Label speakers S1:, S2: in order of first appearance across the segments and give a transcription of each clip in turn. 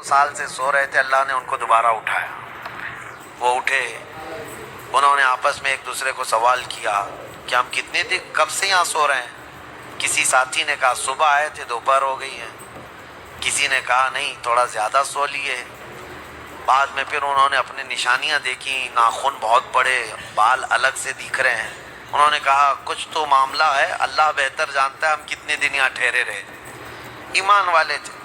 S1: साल से सो रहे थे, अल्लाह ने उनको दोबारा उठाया। वो उठे, उन्होंने आपस में एक दूसरे को सवाल किया कि हम कितने दिन कब से यहाँ सो रहे हैं। किसी साथी ने कहा सुबह आए थे, दोपहर हो गई है। किसी ने कहा नहीं, थोड़ा ज़्यादा सो लिए। बाद में फिर उन्होंने अपनी निशानियाँ देखी, नाखून बहुत बड़े, बाल अलग से दिख रहे हैं। उन्होंने कहा कुछ तो मामला है, अल्लाह बेहतर जानता है हम कितने दिन यहाँ ठहरे रहे। ईमान वाले थे।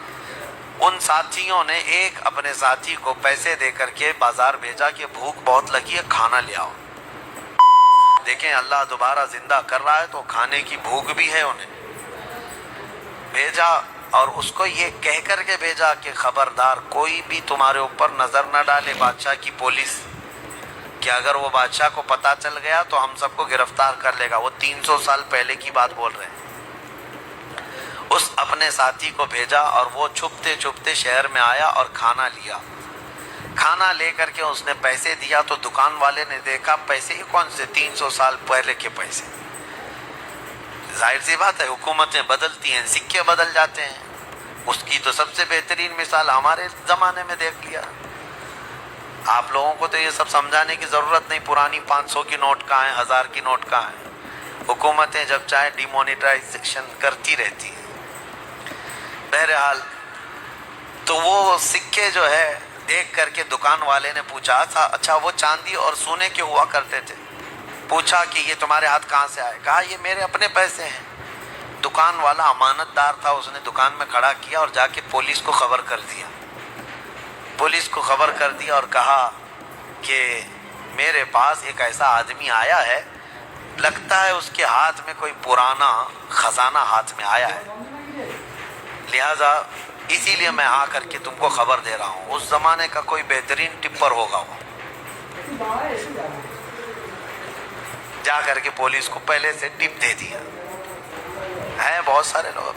S1: उन साथियों ने एक अपने साथी को पैसे दे करके बाजार भेजा कि भूख बहुत लगी है, खाना ले आओ। देखें अल्लाह दोबारा जिंदा कर रहा है तो खाने की भूख भी है। उन्हें भेजा और उसको ये कह करके भेजा कि खबरदार कोई भी तुम्हारे ऊपर नजर न डाले, बादशाह की पुलिस, कि अगर वो बादशाह को पता चल गया तो हम सबको गिरफ्तार कर लेगा। वो 300 साल पहले की बात बोल रहे हैं। उस अपने साथी को भेजा और वो छुपते छुपते शहर में आया और खाना लिया। खाना लेकर के उसने पैसे दिया तो दुकान वाले ने देखा पैसे ये कौन से, 300 साल पहले के पैसे। जाहिर सी बात है, हुकूमतें बदलती हैं, सिक्के बदल जाते हैं। उसकी तो सबसे बेहतरीन मिसाल हमारे ज़माने में देख लिया। आप लोगों को तो ये सब समझाने की ज़रूरत नहीं, पुरानी 500 की नोट कहाँ है, 1000 की नोट कहाँ है। हुकूमतें जब चाहे डिमोनेटाइजेशन करती रहती हैं। बहरहाल तो वो सिक्के जो है देख करके दुकान वाले ने पूछा था, अच्छा वो चांदी और सोने के हुआ करते थे। पूछा कि ये तुम्हारे हाथ कहाँ से आए। कहा ये मेरे अपने पैसे हैं। दुकान वाला अमानतदार था, उसने दुकान में खड़ा किया और जाके पुलिस को खबर कर दिया। पुलिस को खबर कर दिया और कहा कि मेरे पास एक ऐसा आदमी आया है, लगता है उसके हाथ में कोई पुराना खजाना हाथ में आया है, लिहाजा इसीलिए मैं आ करके तुमको खबर दे रहा हूँ। उस जमाने का कोई बेहतरीन टिप्पर होगा वो। जा करके पुलिस को पहले से टिप दे दिया है। बहुत सारे लोग,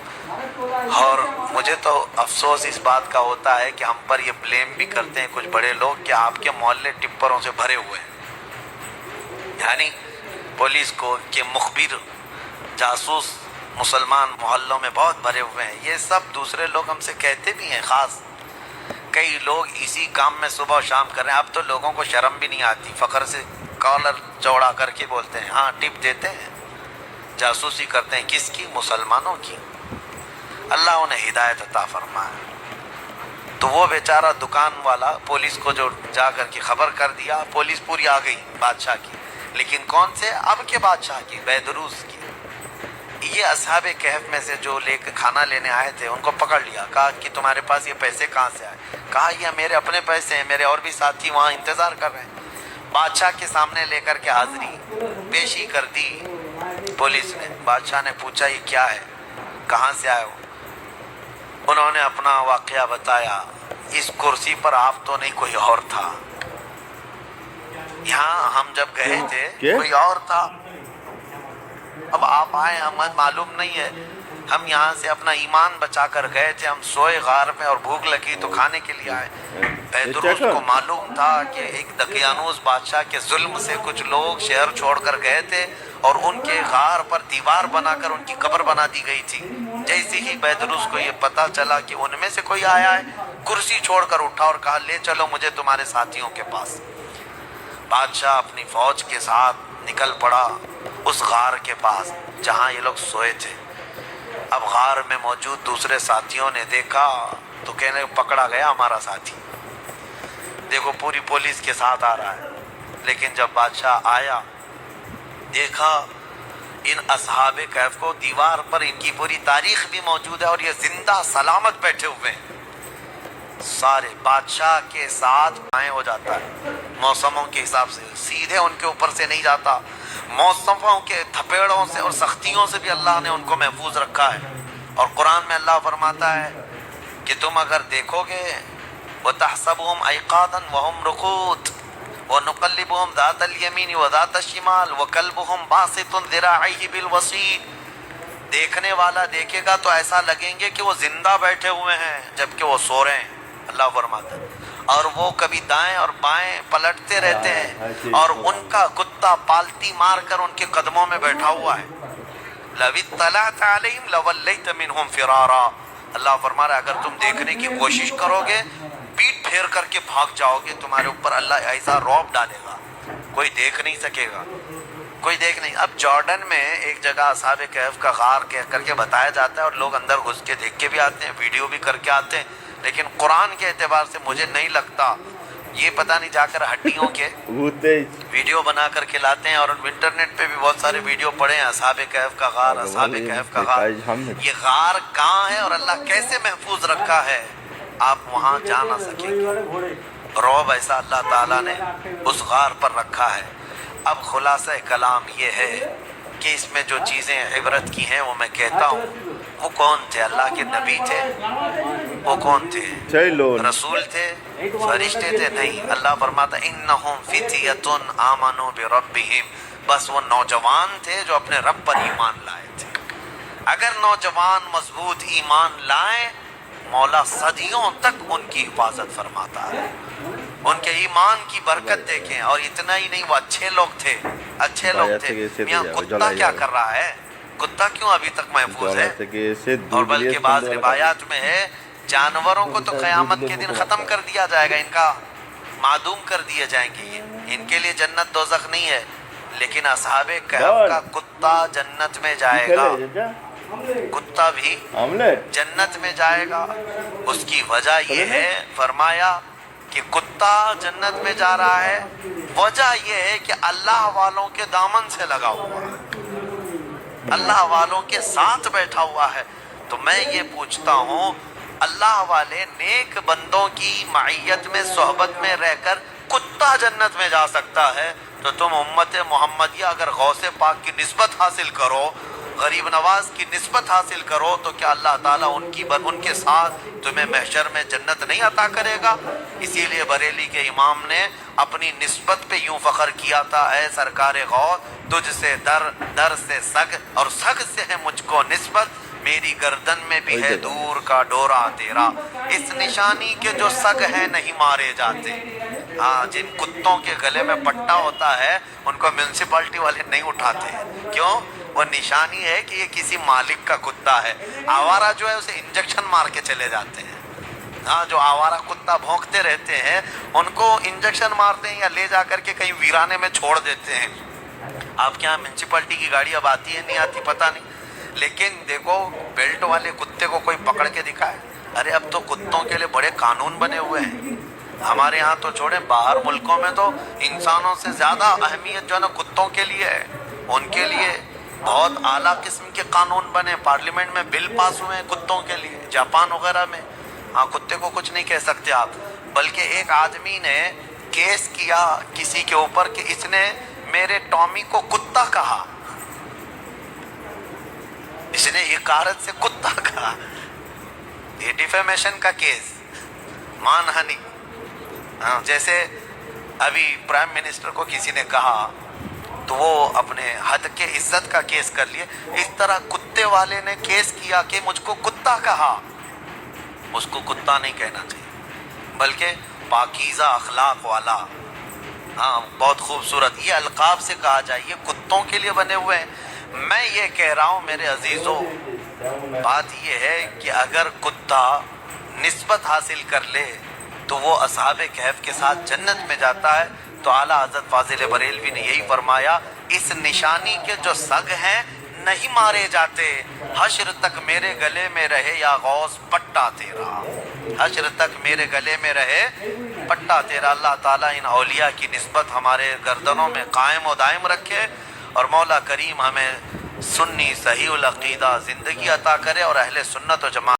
S1: और मुझे तो अफसोस इस बात का होता है कि हम पर ये ब्लेम भी करते हैं कुछ बड़े लोग कि आपके मोहल्ले टिप्परों से भरे हुए हैं। यानी पुलिस को के मुखबिर जासूस मुसलमान मोहल्लों में बहुत भरे हुए हैं। ये सब दूसरे लोग हमसे कहते भी हैं। ख़ास कई लोग इसी काम में सुबह और शाम कर रहे हैं। अब तो लोगों को शर्म भी नहीं आती, फ़ख्र से कॉलर चौड़ा करके बोलते हैं हाँ टिप देते हैं, जासूसी करते हैं। किसकी? मुसलमानों की। अल्लाह उन्हें हिदायत अता फरमाए। तो वो बेचारा दुकान वाला पुलिस को जो जा कर के खबर कर दिया, पुलिस पूरी आ गई बादशाह की। लेकिन कौन से? अब के बादशाह की, बैदरूस की। ये असहाबे कहफ में से जो लेकर खाना लेने आए थे उनको पकड़ लिया। कहा कि तुम्हारे पास ये पैसे कहाँ से आए? कहा ये मेरे अपने पैसे हैं, मेरे और भी साथी वहाँ इंतज़ार कर रहे हैं। बादशाह के सामने लेकर के हाजिरी पेशी कर दी पुलिस ने। बादशाह ने पूछा ये क्या है, कहाँ से आए हो? उन्होंने अपना वाक़या बताया। इस कुर्सी पर आप तो नहीं, कोई और था। यहाँ हम जब गए थे कोई और था, अब आप आए हमें मालूम नहीं है। हम यहाँ से अपना ईमान बचा कर गए थे, हम सोए गार में और भूख लगी तो खाने के लिए आए। बैदरूस को मालूम था कि एक दकियानूस बादशाह के जुल्म से कुछ लोग शहर छोड़कर गए थे और उनके गार पर दीवार बनाकर उनकी कब्र बना दी गई थी। जैसे ही बैदरूस को ये पता चला कि उनमें से कोई आया है, कुर्सी छोड़कर उठा और कहा ले चलो मुझे तुम्हारे साथियों के पास। बादशाह अपनी फौज के साथ निकल पड़ा उस गार के पास जहाँ ये लोग सोए थे। अब गार में मौजूद दूसरे साथियों ने देखा तो कहने पकड़ा गया हमारा साथी, देखो पूरी पुलिस के साथ आ रहा है। लेकिन जब बादशाह आया, देखा इन असहाबे कहफ को, दीवार पर इनकी पूरी तारीख भी मौजूद है और ये जिंदा सलामत बैठे हुए हैं। सारे बादशाह के साथ आए हो जाता है मौसमों के हिसाब से, सीधे उनके ऊपर से नहीं जाता। मौसमों के थपेड़ों से और सख्तियों से भी अल्लाह ने उनको महफूज रखा है। और कुरान में अल्लाह फरमाता है कि तुम अगर देखोगे वतहसबुहुम अयक़ाज़न वहुम रुक़ूद वनुक़ल्लिबुहुम ज़ातल यमीन व ज़ातश शिमाल वक़ल्बुहुम बासितुन ज़िराइहि बिलवसीद, देखने वाला देखेगा तो ऐसा लगेंगे कि वो जिंदा बैठे हुए हैं जबकि वो सो रहे हैं। अल्लाह फरमाता है और वो कभी दाएं और बाएं पलटते रहते हैं और उनका कुत्ता पालती मार कर उनके कदमों में बैठा हुआ है। लवित्तलअत अलैहिम लवल्लैत मिनहुम फिरारा, اللہ فرما رہا ہے اگر تم دیکھنے کی کوشش کرو گے پیٹ پھیر کر کے بھاگ جاؤ گے، تمہارے اوپر اللہ ایسا رعب ڈالے گا کوئی دیکھ نہیں سکے گا، کوئی دیکھ نہیں۔ اب جارڈن میں ایک جگہ اصحاب کہف کا غار کہہ کر کے بتایا جاتا ہے اور لوگ اندر گھس کے دیکھ کے بھی آتے ہیں، ویڈیو بھی کر کے آتے ہیں، لیکن قرآن کے اعتبار سے مجھے نہیں لگتا، یہ پتہ نہیں جا کر ہڈیوں کے ویڈیو بنا کر کے لاتے ہیں، اور انٹرنیٹ پہ بھی بہت سارے ویڈیو پڑے ہیں اصحاب کہف کا غار، اصحاب کہف کا غار۔ یہ غار کہاں ہے اور اللہ کیسے محفوظ رکھا ہے آپ وہاں جا نہ سکیں گے، رعب ایسا اللہ تعالیٰ نے اس غار پر رکھا ہے۔ اب خلاصہ کلام یہ ہے کہ اس میں جو چیزیں عبرت کی ہیں وہ میں کہتا ہوں، وہ کون تھے؟ اللہ کے نبی تھے؟ وہ کون تھے؟ رسول تھے؟ فرشتے تھے؟ نہیں، اللہ فرماتا انہم فتیۃ آمنوا بربہم، بس وہ نوجوان تھے جو اپنے رب پر ایمان لائے تھے۔ اگر نوجوان مضبوط ایمان لائیں مولا صدیوں تک ان کی حفاظت فرماتا ہے، ان کے ایمان کی برکت دیکھیں۔ اور اتنا ہی نہیں، وہ اچھے لوگ تھے، اچھے لوگ تھے۔ میاں کتا کیا کر رہا ہے؟ کتا کیوں ابھی تک محفوظ ہے؟ اور بلکہ بعض روایات میں ہے جانوروں کو تو قیامت کے دن ختم کر دیا جائے گا، ان کا معدوم کر دیے جائیں گے، یہ ان کے لیے جنت دوزخ نہیں ہے، لیکن اصحاب کہف کا کتا جنت میں جائے گا، کتا بھی جنت میں جائے گا۔ اس کی وجہ یہ ہے، فرمایا کہ کتا جنت میں جا رہا ہے، وجہ یہ ہے کہ اللہ والوں کے دامن سے لگا ہوا ہے، اللہ والوں کے ساتھ بیٹھا ہوا ہے۔ تو میں یہ پوچھتا ہوں، اللہ والے نیک بندوں کی معیت میں صحبت میں رہ کر کتا جنت میں جا سکتا ہے، تو تم امت محمدیہ اگر غوث پاک کی نسبت حاصل کرو، غریب نواز کی نسبت حاصل کرو، تو کیا اللہ تعالیٰ ان کے ساتھ تمہیں محشر میں جنت نہیں عطا کرے گا؟ اسی لیے بریلی کے امام نے اپنی نسبت پہ یوں فخر کیا تھا، اے سرکار غوث تجھ سے در سے سگ، اور سگ سے ہے مجھ کو نسبت، میری گردن میں بھی ہے دور کا ڈورا تیرا، اس نشانی کے جو سگ ہیں نہیں مارے جاتے۔ ہاں، جن کتوں کے گلے میں پٹا ہوتا ہے ان کو میونسپلٹی والے نہیں اٹھاتے ہیں، کیوں؟ وہ نشانی ہے کہ یہ کسی مالک کا کتا ہے۔ آوارہ جو ہے اسے انجیکشن مار کے چلے جاتے ہیں، ہاں، جو آوارہ کتا بھونکتے رہتے ہیں ان کو انجیکشن مارتے ہیں یا لے جا کر کے کہیں ویرانے میں چھوڑ دیتے ہیں۔ آپ کے یہاں میونسپلٹی کی گاڑی اب آتی ہے نہیں آتی پتہ نہیں، لیکن دیکھو بیلٹ والے کتے کو کوئی پکڑ کے دکھائے، ارے اب تو کتوں کے لیے بڑے قانون بنے ہوئے ہیں۔ ہمارے یہاں تو چھوڑیں، باہر ملکوں میں تو انسانوں سے زیادہ اہمیت جو ہے نا کتوں کے لیے ہے، ان کے لیے بہت اعلیٰ قسم کے قانون بنے، پارلیمنٹ میں بل پاس ہوئے ہیں کتوں کے لیے، جاپان وغیرہ میں۔ ہاں، کتے کو کچھ نہیں کہہ سکتے آپ، بلکہ ایک آدمی نے کیس کیا کسی کے اوپر کہ اس نے میرے ٹامی کو کتا کہا، اس نے حقارت سے کتا کہا، یہ ڈیفیمیشن کا کیس، مان ہانی۔ ہاں، جیسے ابھی پرائم منسٹر کو کسی نے کہا تو وہ اپنے حد کے عزت کا کیس کر لیے، اس طرح کتے والے نے کیس کیا کہ مجھ کو کتا کہا، اس کو کتا نہیں کہنا چاہیے بلکہ پاکیزہ اخلاق والا۔ ہاں، بہت خوبصورت، یہ القاب سے کہا جائے، یہ کتوں کے لیے بنے ہوئے ہیں۔ میں یہ کہہ رہا ہوں میرے عزیزوں، بات یہ ہے کہ اگر کتا نسبت حاصل کر لے تو وہ اصحاب کہف کے ساتھ جنت میں جاتا ہے۔ تو اعلیٰ حضرت فاضل بریلوی نے یہی فرمایا، اس نشانی کے جو سگ ہیں نہیں مارے جاتے، حشر تک میرے گلے میں رہے یا غوث پٹا تیرا، حشر تک میرے گلے میں رہے پٹا تیرا۔ اللہ تعالیٰ ان اولیاء کی نسبت ہمارے گردنوں میں قائم و دائم رکھے، اور مولا کریم ہمیں سنی صحیح العقیدہ زندگی عطا کرے، اور اہل سنت و جماعت